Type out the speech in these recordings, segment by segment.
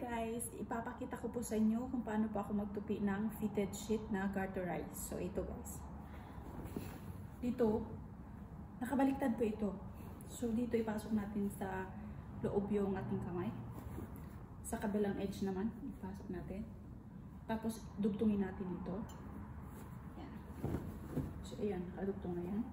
guys, ipapakita ko po sa inyo kung paano po ako magtupi ng fitted sheet na garterized. So ito guys. Dito, nakabaliktad po ito. So dito ipasok natin sa loob yung ating kamay. Sa kabilang edge naman, ipasok natin. Tapos dugtungin natin ito. Yan. So ayan, nakadugtong na yan.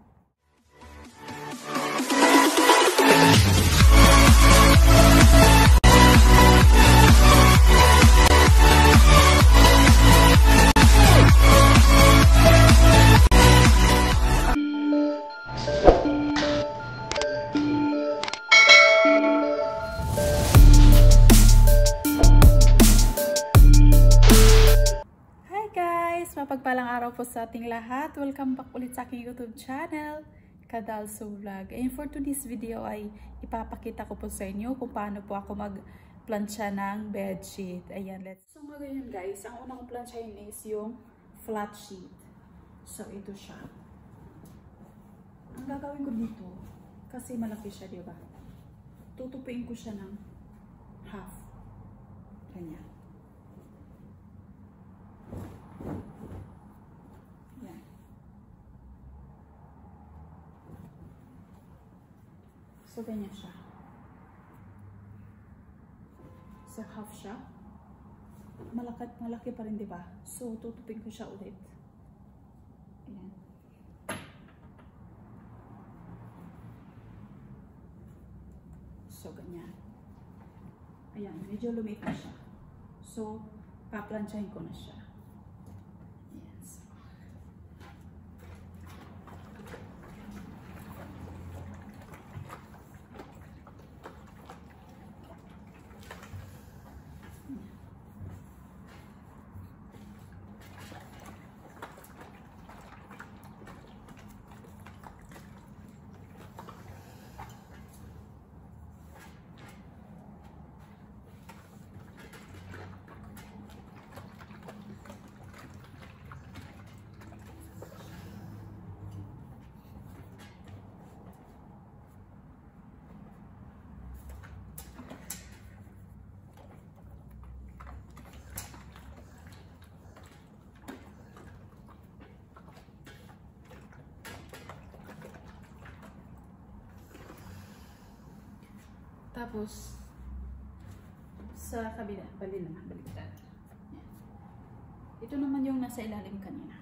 Mapagpalang araw po sa ating lahat. Welcome back ulit sa aking YouTube channel, Kadalso Vlog. And for today's video ay ipapakita ko po sa inyo kung paano po ako magplansya ng bedsheet. Ayan, So ngayon guys, ang una kong plansyahin is yung flat sheet. So ito siya. Ang gagawin ko dito, kasi malaki siya, diba? Tutupiin ko siya ng half. Ganyan. Yan. So, ganyan siya. So, half siya. Malaki pa rin, diba? So, tutupin ko siya ulit. Ayan. So, ganyan. Ayan, medyo lumit na siya. So, paplansyahin ko na siya. Tapos, sa kabila, baliktad. Ito naman yung nasa ilalim kanina.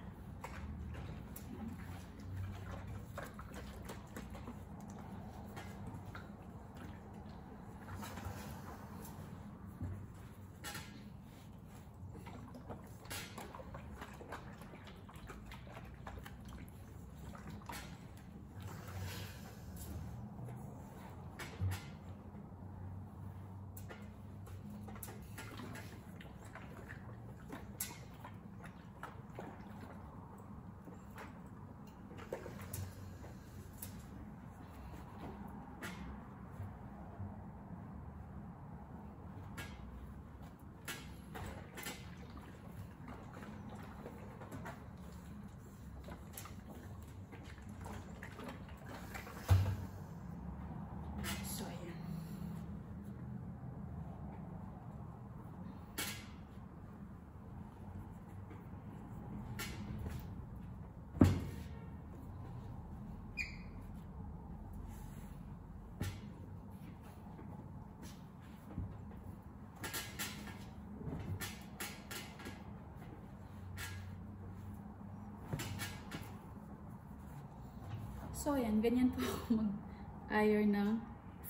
So, ayan, ganyan po mag-iron ng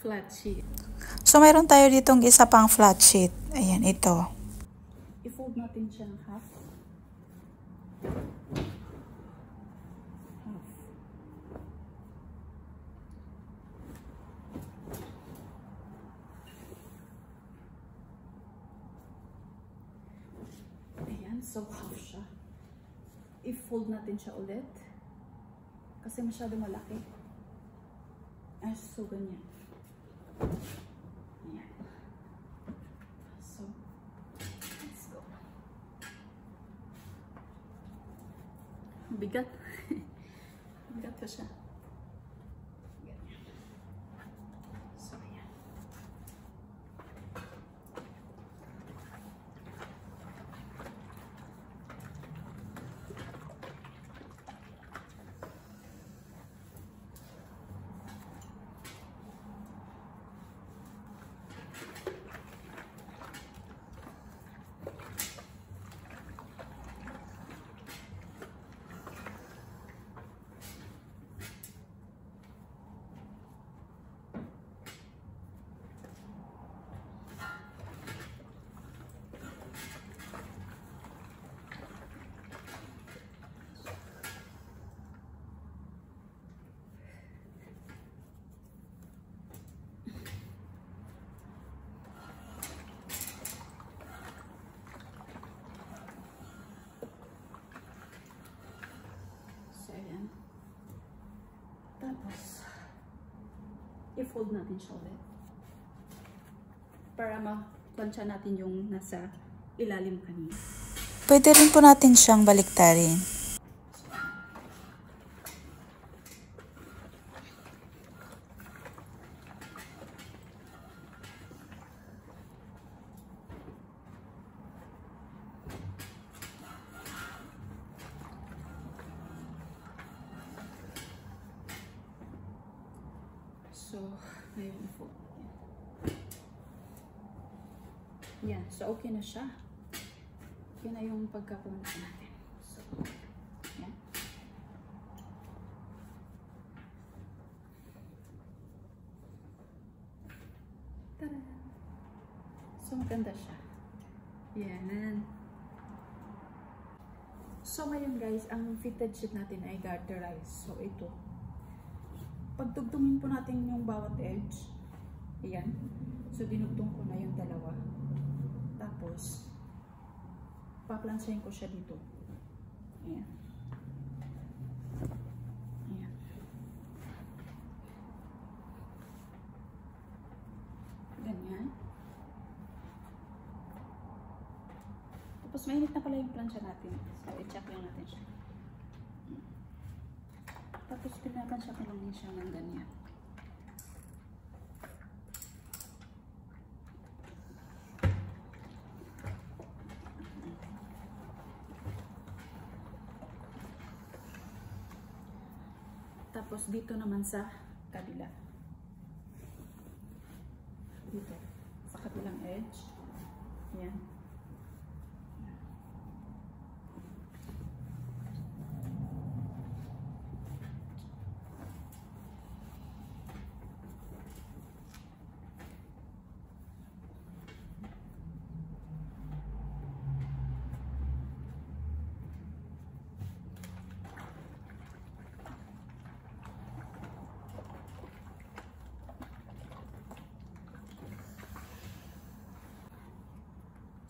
flat sheet. So, mayroon tayo ditong isa pang flat sheet. Ayan, ito. I-fold natin siya ng half. Ayan, so half siya. I-fold natin siya ulit. Kasi masyado malaki. So, ganyan. Ayan. So, let's go. Bigat. Bigat pa siya. Ganyan. So, ayan. i-fold natin siya ulit. Para ma-plancha natin yung nasa ilalim kanina. Pwede rin po natin siyang baliktarin. So, ngayon i-fold. Yan. So, okay na siya. Okay na yung pagkapunta natin. So, yan. Tada! So, maganda siya. Yan. So, ngayon guys, ang fitted sheet natin ay garterized. So, ito. Pagdugtungin po natin yung bawat edge. Ayan. So, dinugtong ko na yung dalawa. Tapos, paplansyahin ko siya dito. Ayan. Ayan. Ganyan. Tapos, mainit na pala yung plansya natin. So, i-check lang natin siya. Tapos, pinaplansya ko lang siya ng ganyan. Tapos, dito naman sa kabila. Dito. Sa kabilang edge. Ayan.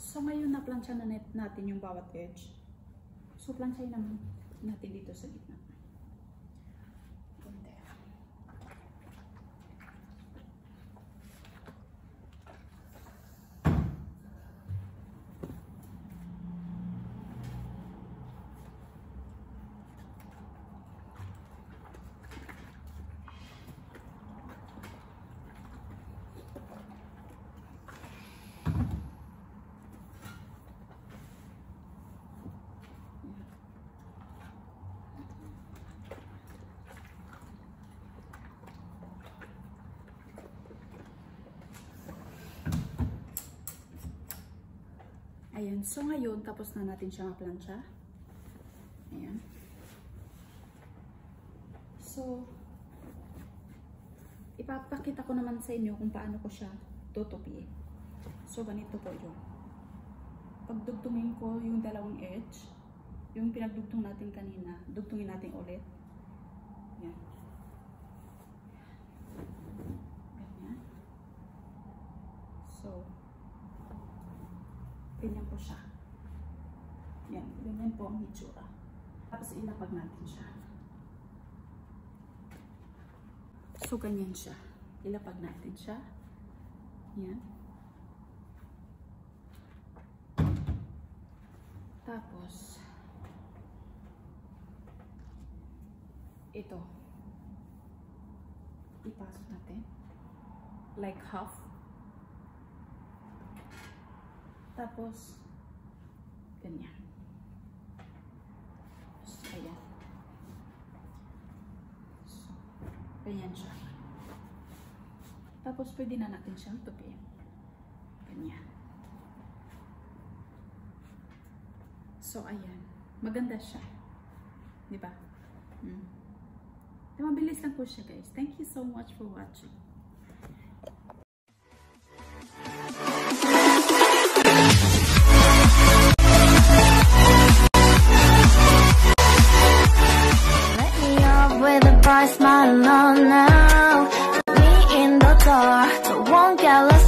So, ngayon na-plancha na natin yung bawat edge. So, planchahin naman natin dito sa gitna. Konti. Ayan. So, ngayon, tapos na natin siya ma-plancha. Ayan. So, ipapakita ko naman sa inyo kung paano ko siya tutupiin. So, ganito po yun. Pagdugtungin ko yung dalawang edge, yung pinagdugtong natin kanina, dugtungin natin ulit. Ayan. Ganyan. So, ganyan po siya. Yan. Ganyan po ang hitsura. Tapos ilapag natin siya. So, ganyan siya. Ilapag natin siya. Yan. Tapos, ito. Ipasok natin. Like half. Tapos, ganyan. So, ayan. So, ganyan siya. Tapos, pwede na natin siyang tupiin. Ganyan. So, ayan. Maganda siya. Diba? Mabilis lang po siya, guys. Thank you so much for watching.